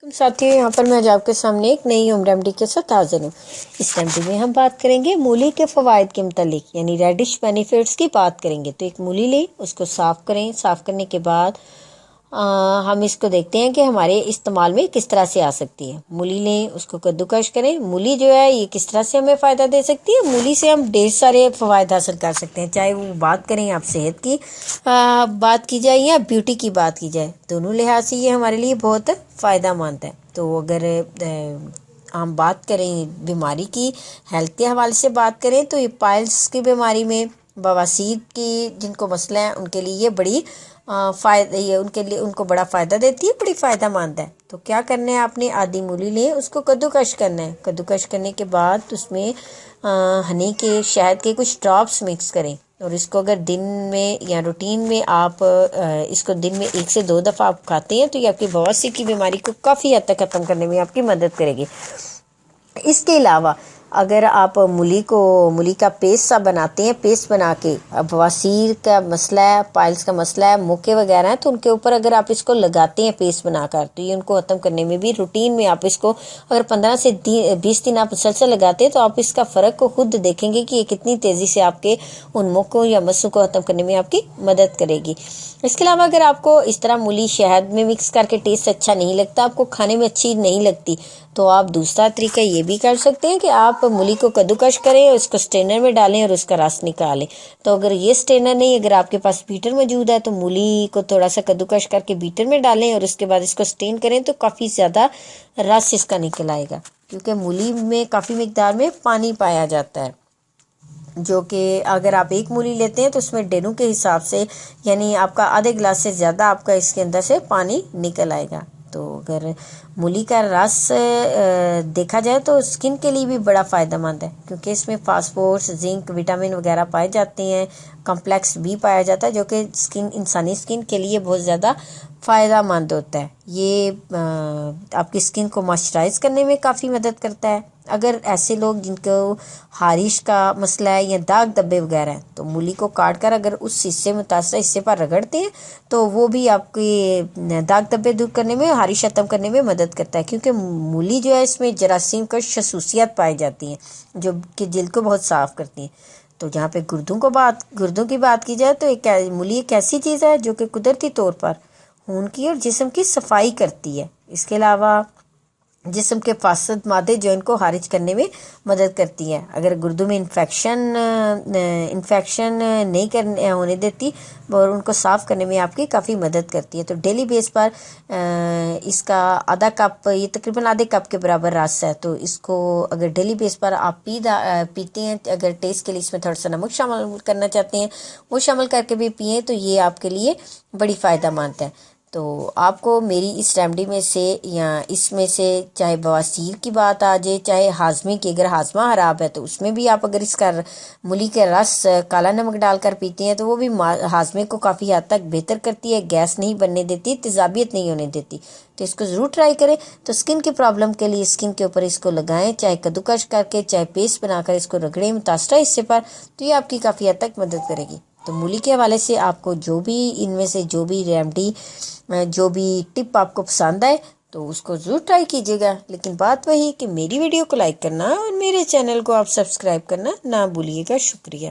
तुम साथियों, यहाँ पर मैं आज आपके सामने एक नई होम रेमेडी के साथ हाजिर हूँ। इस रेमेडी में हम बात करेंगे मूली के फ़वाइद के मुतालिक, यानी रेडिश बेनिफिट्स की बात करेंगे। तो एक मूली लें, उसको साफ़ करें। साफ़ करने के बाद हम इसको देखते हैं कि हमारे इस्तेमाल में किस तरह से आ सकती है। मूली लें, उसको कद्दूकश करें। मूली जो है ये किस तरह से हमें फ़ायदा दे सकती है। मूली से हम ढेर सारे फ़वाइद हासिल कर सकते हैं, चाहे वो बात करें आप सेहत की बात की जाए या ब्यूटी की बात की जाए। दोनों लिहाज से ये हमारे लिए बहुत फ़ायदा मंद है। तो अगर हम बात करें बीमारी की, हेल्थ के हवाले से बात करें, तो ये पाइल्स की बीमारी में, बवासीर की जिनको मसला है, उनके लिए ये बड़ी फ़ायदा, ये उनके लिए उनको बड़ा फ़ायदा देती है, बड़ी फ़ायदेमंद है। तो क्या करना है, आपने आधी मूली लें, उसको कद्दूकश करना है। कद्दूकश करने के बाद उसमें हनी के, शहद के कुछ ड्रॉप्स मिक्स करें। और इसको अगर दिन में या रूटीन में आप इसको दिन में 1 से 2 दफ़ा आप खाते हैं, तो ये आपकी बवासीर की बीमारी को काफ़ी हद तक ख़त्म करने में आपकी मदद करेगी। इसके अलावा अगर आप मूली का पेस्ट सा बनाते हैं, पेस्ट बना के, अब बवासीर का मसला है, पाइल्स का मसला है, मुक्के वगैरह हैं, तो उनके ऊपर अगर आप इसको लगाते हैं पेस्ट बनाकर, तो ये उनको ख़त्म करने में भी, रूटीन में आप इसको अगर 15 से 20 दिन आप मुसलसल लगाते हैं, तो आप इसका फ़र्क को खुद देखेंगे कि ये कितनी तेज़ी से आपके उन मुक्कों या मस्सों को ख़त्म करने में आपकी मदद करेगी। इसके अलावा अगर आपको इस तरह मूली शहद में मिक्स करके टेस्ट अच्छा नहीं लगता, आपको खाने में अच्छी नहीं लगती, तो आप दूसरा तरीका ये भी कर सकते हैं कि आप मूली को कद्दूकश करें और उसको स्ट्रेनर में डालें और उसका रस निकालें। तो अगर ये स्ट्रेनर नहीं, अगर आपके पास बीटर मौजूद है, तो मूली को थोड़ा सा कद्दूकश करके बीटर में डालें और उसके बाद इसको स्ट्रेन करें, तो काफ़ी ज़्यादा रस इसका निकल आएगा, क्योंकि मूली में काफ़ी मिकदार में पानी पाया जाता है, जो कि अगर आप एक मूली लेते हैं तो उसमें डेनू के हिसाब से, यानी आपका आधे गिलास से ज़्यादा आपका इसके अंदर से पानी निकल आएगा। तो अगर मूली का रस देखा जाए तो स्किन के लिए भी बड़ा फ़ायदेमंद है, क्योंकि इसमें फास्फोरस, जिंक, विटामिन वगैरह पाए जाते हैं। कॉम्प्लेक्स भी पाया जाता है, जो कि इंसानी स्किन के लिए बहुत ज़्यादा फ़ायदेमंद होता है। ये आपकी स्किन को मॉइस्चराइज करने में काफ़ी मदद करता है। अगर ऐसे लोग जिनको हारिश का मसला है या दाग धब्बे वगैरह हैं, तो मूली को काट कर अगर उस हिस्से, मुतासर हिस्से पर रगड़ते हैं, तो वो भी आपके दाग धब्बे दूर करने में, हारिश खत्म करने में मदद करता है। क्योंकि मूली जो है, इसमें जरासीम का खसूसियात पाई जाती हैं, जो कि जल्द को बहुत साफ़ करती हैं। तो जहाँ पे गुर्दों की बात की जाए, तो मूली एक ऐसी चीज़ है जो कि कुदरती तौर पर खून की और जिस्म की सफाई करती है। इसके अलावा जिस्म के फासद मादे जो इनको खारिज करने में मदद करती है। अगर गुर्दों में इन्फेक्शन नहीं करने होने देती और उनको साफ़ करने में आपकी काफ़ी मदद करती है। तो डेली बेस पर इसका आधा कप, ये तकरीबन आधे कप के बराबर रस है, तो इसको अगर डेली बेस पर आप पीते हैं, अगर टेस्ट के लिए इसमें थोड़ा सा नमक शामिल करना चाहते हैं, वो शामिल करके भी पिए, तो ये आपके लिए बड़ी फ़ायदेमंद है। तो आपको मेरी इस रेमेडी में से या इसमें से, चाहे बवासीर की बात आ जाए, चाहे हाजमे की, अगर हाजमा खराब है तो उसमें भी आप अगर इसका मूली का रस काला नमक डालकर पीते हैं, तो वो भी हाजमे को काफ़ी हद तक बेहतर करती है, गैस नहीं बनने देती, तेजाबियत नहीं होने देती। तो इसको ज़रूर ट्राई करें। तो स्किन की प्रॉब्लम के लिए स्किन के ऊपर इसको लगाएं, चाहे कद्दूकश करके, चाहे पेस्ट बनाकर इसको रगड़ें मुतासरा हिस्से पर, तो ये आपकी काफ़ी हद तक मदद करेगी। तो मूली के हवाले से आपको जो भी इनमें से जो भी रेमेडी, जो भी टिप आपको पसंद आए, तो उसको ज़रूर ट्राई कीजिएगा। लेकिन बात वही कि मेरी वीडियो को लाइक करना और मेरे चैनल को आप सब्सक्राइब करना ना भूलिएगा। शुक्रिया।